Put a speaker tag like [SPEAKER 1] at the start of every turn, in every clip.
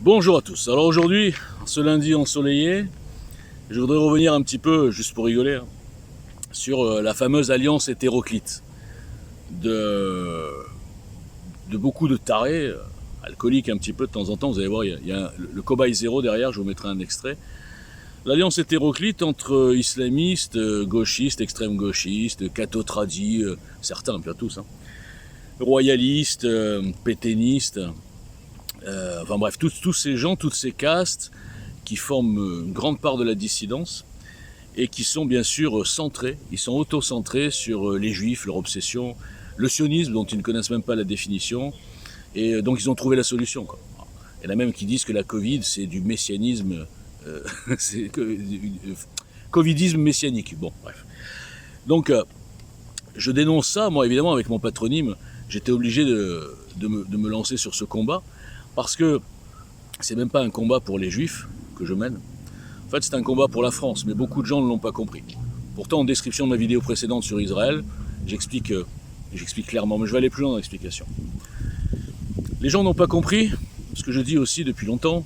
[SPEAKER 1] Bonjour à tous. Alors aujourd'hui, ce lundi ensoleillé, je voudrais revenir un petit peu, juste pour rigoler, sur la fameuse alliance hétéroclite de beaucoup de tarés, alcooliques un petit peu de temps en temps. Vous allez voir, il y a le cobaye zéro derrière, je vous mettrai un extrait. L'alliance hétéroclite entre islamistes, gauchistes, extrême gauchistes, catho-tradis, certains, pas tous, royalistes, pétainistes, enfin bref, tous ces gens, toutes ces castes qui forment une grande part de la dissidence et qui sont bien sûr centrés, ils sont auto-centrés sur les juifs, leur obsession, le sionisme dont ils ne connaissent même pas la définition, et donc ils ont trouvé la solution, quoi. Il y en a même qui disent que la Covid c'est du messianisme, c'est covidisme messianique, bon bref. Donc je dénonce ça, moi évidemment avec mon patronyme, j'étais obligé de me lancer sur ce combat, parce que c'est même pas un combat pour les juifs que je mène. En fait, c'est un combat pour la France, mais beaucoup de gens ne l'ont pas compris. Pourtant, en description de ma vidéo précédente sur Israël, j'explique clairement, mais je vais aller plus loin dans l'explication. Les gens n'ont pas compris, ce que je dis aussi depuis longtemps,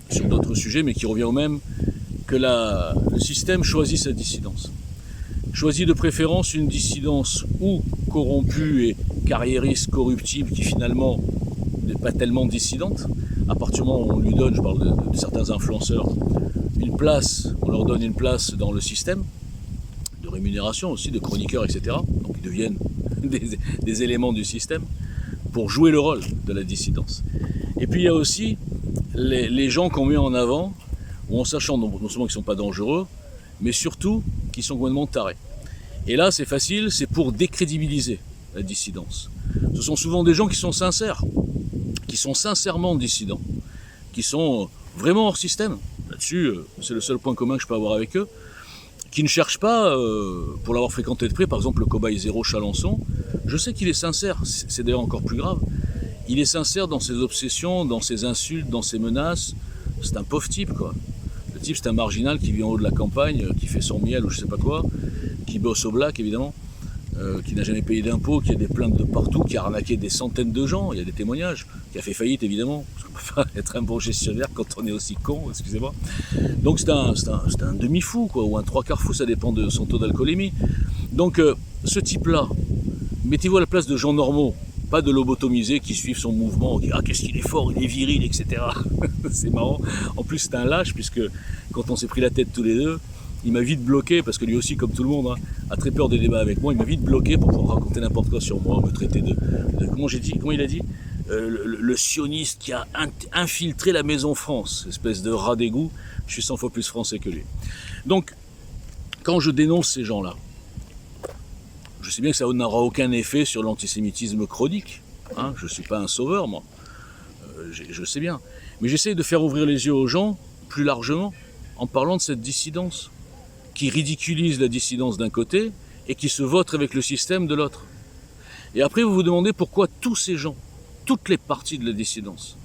[SPEAKER 1] sur d'autres sujets, mais qui revient au même, que le système choisit sa dissidence. Choisit de préférence une dissidence ou corrompue et carriériste, corruptible, qui finalement n'est pas tellement dissidente. À partir du moment où on lui donne, je parle de certains influenceurs, une place, on leur donne une place dans le système, de rémunération aussi, de chroniqueurs, etc. Donc ils deviennent des éléments du système pour jouer le rôle de la dissidence. Et puis il y a aussi les gens qu'on met en avant, ou en sachant non seulement qu'ils ne sont pas dangereux, mais surtout qu'ils sont complètement tarés. Et là c'est facile, c'est pour décrédibiliser la dissidence. Ce sont souvent des gens qui sont sincères, qui sont sincèrement dissidents, qui sont vraiment hors système. Là-dessus, c'est le seul point commun que je peux avoir avec eux, qui ne cherchent pas, pour l'avoir fréquenté de près, par exemple le cobaye zéro Chalençon, je sais qu'il est sincère, c'est d'ailleurs encore plus grave, il est sincère dans ses obsessions, dans ses insultes, dans ses menaces, c'est un pauvre type quoi. Le type c'est un marginal qui vit en haut de la campagne, qui fait son miel ou je sais pas quoi, qui bosse au black évidemment, qui n'a jamais payé d'impôts, qui a des plaintes de partout, qui a arnaqué des centaines de gens, il y a des témoignages, qui a fait faillite évidemment, parce qu'on peut pas être un bon gestionnaire quand on est aussi con, excusez-moi. Donc c'est un demi-fou, quoi, ou un trois quarts fou, ça dépend de son taux d'alcoolémie. Donc ce type-là, mettez-vous à la place de gens normaux, pas de lobotomisés qui suivent son mouvement, qui qu'est-ce qu'il est fort, il est viril, etc. C'est marrant. En plus c'est un lâche, puisque quand on s'est pris la tête tous les deux, il m'a vite bloqué, parce que lui aussi, comme tout le monde, a très peur des débats avec moi, il m'a vite bloqué pour pouvoir raconter n'importe quoi sur moi, me traiter de comment il a dit le sioniste qui a infiltré la maison France, espèce de rat d'égout, je suis 100 fois plus français que lui. Donc, quand je dénonce ces gens-là, je sais bien que ça n'aura aucun effet sur l'antisémitisme chronique, je ne suis pas un sauveur, moi, je sais bien, mais j'essaie de faire ouvrir les yeux aux gens, plus largement, en parlant de cette dissidence, qui ridiculise la dissidence d'un côté et qui se vautre avec le système de l'autre. Et après vous vous demandez pourquoi tous ces gens, toutes les parties de la dissidence,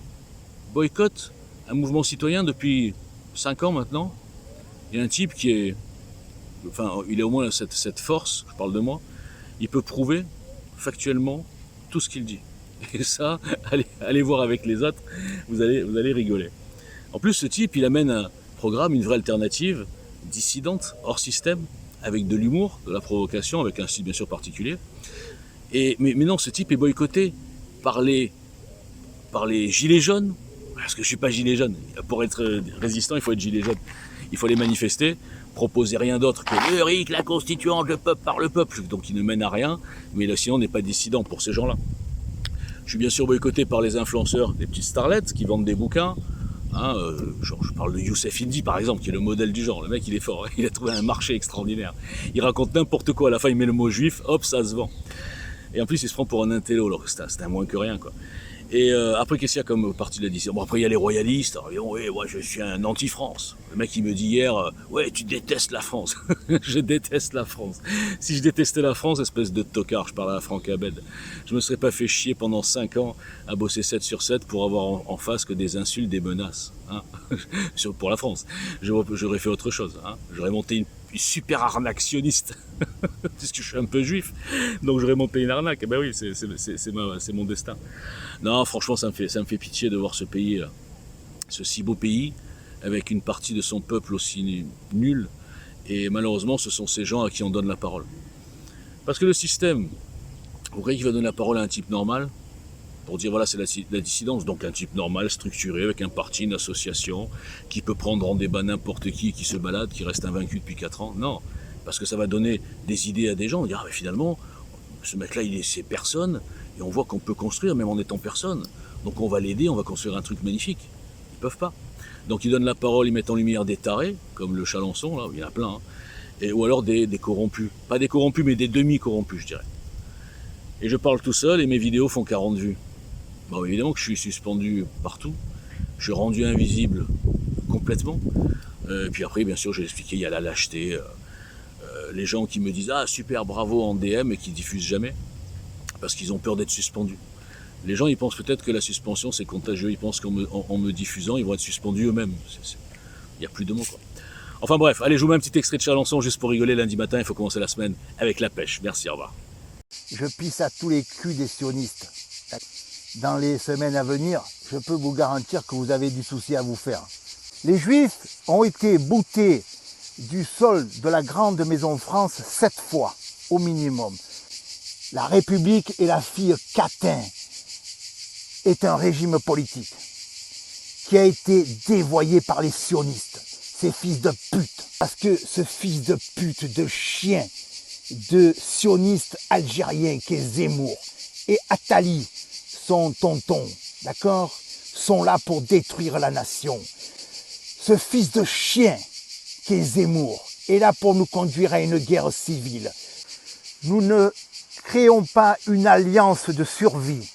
[SPEAKER 1] boycottent un mouvement citoyen depuis 5 ans maintenant. Il y a un type qui est, enfin il a au moins cette force, je parle de moi, il peut prouver factuellement tout ce qu'il dit. Et ça, allez voir avec les autres, vous allez rigoler. En plus ce type il amène un programme, une vraie alternative, dissidente, hors système, avec de l'humour, de la provocation, avec un style bien sûr particulier. Mais non, ce type est boycotté par les gilets jaunes, parce que je suis pas gilet jaune. Pour être résistant, il faut être gilet jaune. Il faut aller manifester, proposer rien d'autre que le RIC, la constituante, le peuple par le peuple, donc il ne mène à rien, mais là, sinon on n'est pas dissident pour ces gens-là. Je suis bien sûr boycotté par les influenceurs, des petites starlettes qui vendent des bouquins, genre, je parle de Youssef Indy par exemple, qui est le modèle du genre. Le mec il est fort, il a trouvé un marché extraordinaire. Il raconte n'importe quoi, à la fin il met le mot juif, hop ça se vend. Et en plus il se prend pour un intello, alors c'est un moins que rien quoi. Et après qu'est-ce qu'il y a comme partie de la dissidence? Bon après il y a les royalistes, alors, oui moi je suis un anti-France. Le mec il me dit hier, ouais tu détestes la France. Je déteste la France. Si je détestais la France, espèce de tocard, je parle à Franck Abed, je me serais pas fait chier pendant 5 ans à bosser 7 sur 7 pour avoir en face que des insultes, des menaces, pour la France. J'aurais fait autre chose, j'aurais monté une super arnaque sioniste, puisque je suis un peu juif, donc j'aurais monté une arnaque. Et ben oui, c'est mon destin. Non, franchement, ça me fait pitié de voir ce pays ce si beau pays, avec une partie de son peuple aussi nulle. Et malheureusement, ce sont ces gens à qui on donne la parole. Parce que le système, vous croyez qu'il va donner la parole à un type normal pour dire voilà, c'est la dissidence, donc un type normal, structuré, avec un parti, une association, qui peut prendre en débat n'importe qui se balade, qui reste invaincu depuis 4 ans. Non, parce que ça va donner des idées à des gens, on dire ah, mais finalement, ce mec-là, c'est personne, et on voit qu'on peut construire même en étant personne. Donc on va l'aider, on va construire un truc magnifique. Ils peuvent pas. Donc ils donnent la parole, ils mettent en lumière des tarés, comme le Chalençon, là, il y en a plein, hein, ou alors des corrompus. Pas des corrompus, mais des demi-corrompus, je dirais. Et je parle tout seul, et mes vidéos font 40 vues. Bon, évidemment que je suis suspendu partout, je suis rendu invisible complètement. Puis après, bien sûr, j'ai expliqué, il y a la lâcheté, les gens qui me disent « Ah, super, bravo » en DM et qui diffusent jamais, parce qu'ils ont peur d'être suspendus. Les gens, ils pensent peut-être que la suspension, c'est contagieux, ils pensent qu'en me diffusant, ils vont être suspendus eux-mêmes. Il n'y a plus de mots, quoi. Enfin bref, allez, je vous mets un petit extrait de Chalençon juste pour rigoler. Lundi matin, il faut commencer la semaine avec la pêche. Merci, au revoir.
[SPEAKER 2] Je pisse à tous les culs des sionistes. Dans les semaines à venir, je peux vous garantir que vous avez du souci à vous faire. Les Juifs ont été boutés du sol de la grande maison France 7 fois, au minimum. La République et la fille Catin est un régime politique qui a été dévoyé par les sionistes, ces fils de pute. Parce que ce fils de pute, de chien, de sioniste algérien qui est Zemmour et Attali, son tonton, d'accord, sont là pour détruire la nation. Ce fils de chien qui est Zemmour est là pour nous conduire à une guerre civile. Nous ne créons pas une alliance de survie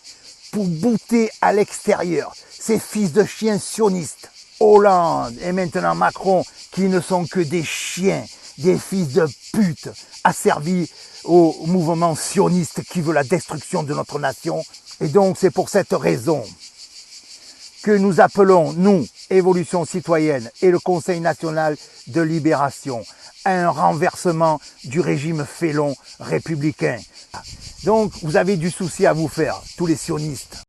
[SPEAKER 2] pour bouter à l'extérieur ces fils de chiens sionistes. Hollande et maintenant Macron qui ne sont que des chiens, des fils de pute asservis au mouvement sioniste qui veut la destruction de notre nation. Et donc c'est pour cette raison que nous appelons, nous, Évolution Citoyenne et le Conseil National de Libération, à un renversement du régime félon républicain. Donc vous avez du souci à vous faire, tous les sionistes.